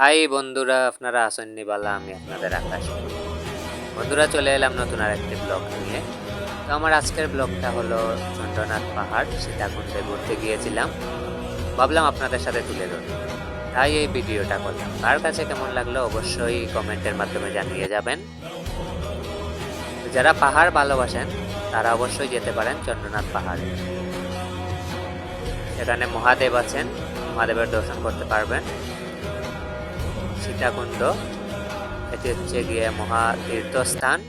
High বন্ধুরা, আপনারা আসেননি বালা, আমি আপনাদের আকাশ। বন্ধুরা, চলে এলাম নতুন আরেকটি ব্লগ নিয়ে। তো আমার আজকের ব্লগটা হলো চন্দ্রনাথ পাহাড় সীতাকুণ্ডে ঘুরতে গিয়েছিলাম, ভাবলাম আপনাদের সাথে তুলে ধরি, তাই এই ভিডিওটা করলাম। কার কাছে কেমন লাগলো অবশ্যই কমেন্টের মাধ্যমে জানিয়ে যাবেন। তো যারা পাহাড় ভালোবাসেন তারা অবশ্যই যেতে পারেন চন্দ্রনাথ পাহাড়ে। সেখানে মহাদেব আছেন, মহাদেবের দর্শন করতে পারবেন। সীতাকুণ্ড এটি হচ্ছে গিয়ে মহা তীর্থস্থান,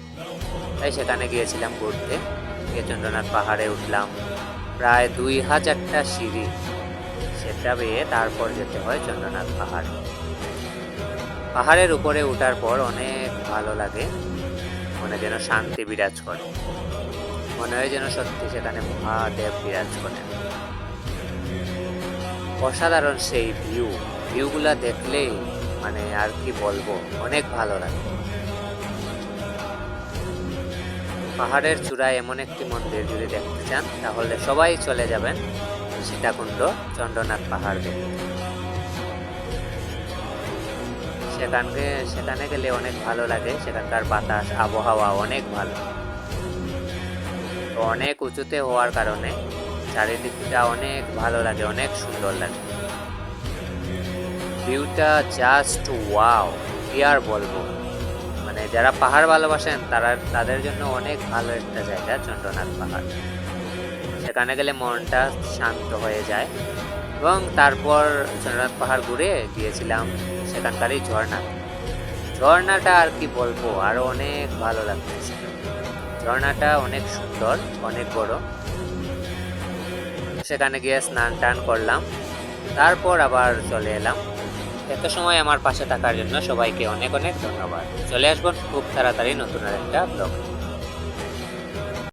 তাই সেখানে গিয়েছিলাম ঘুরতে। গিয়ে চন্দ্রনাথ পাহাড়ে উঠলাম, প্রায় 2000টা সিঁড়ি, সেটা বেয়ে তারপর যেতে হয় চন্দ্রনাথ পাহাড়ে। পাহাড়ের উপরে ওঠার পর অনেক ভালো লাগে, মনে যেন শান্তি বিরাজ করে, মনে হয় যেন সত্যি সেখানে মহাদেব বিরাজ করেন। অসাধারণ সেই ভিউগুলা দেখলেই মানে আর কি বলবো, অনেক ভালো লাগে। পাহাড়ের চূড়ায় এমন একটি মন্দির যদি দেখতে চান তাহলে সবাই চলে যাবেন সীতাকুণ্ড চন্দ্রনাথ পাহাড় দেখতে। সেখানে গেলে অনেক ভালো লাগে, সেখানকার বাতাস আবহাওয়া অনেক ভালো। তো অনেক উঁচুতে হওয়ার কারণে চারিদিকটা অনেক ভালো লাগে, অনেক সুন্দর লাগে। ভিউটা জাস্ট ওয়াও, কি আর বলবো। মানে যারা পাহাড় ভালোবাসেন তাদের জন্য অনেক ভালো একটা জায়গা চন্দ্রনাথ পাহাড়। সেখানে গেলে মনটা শান্ত হয়ে যায়। এবং তারপর চন্দ্রনাথ পাহাড় ঘুরে গিয়েছিলাম সেখানকারই ঝর্ণাটা আর কি বলবো, আরো অনেক ভালো লাগতেছে। ঝর্ণাটা অনেক সুন্দর, অনেক বড়। সেখানে গিয়ে স্নান টান করলাম, তারপর আবার চলে এলাম। এত সময় আমার পাশে থাকার জন্য সবাইকে অনেক অনেক ধন্যবাদ। চলে আসবো খুব তাড়াতাড়ি নতুন আর একটা ব্লগ।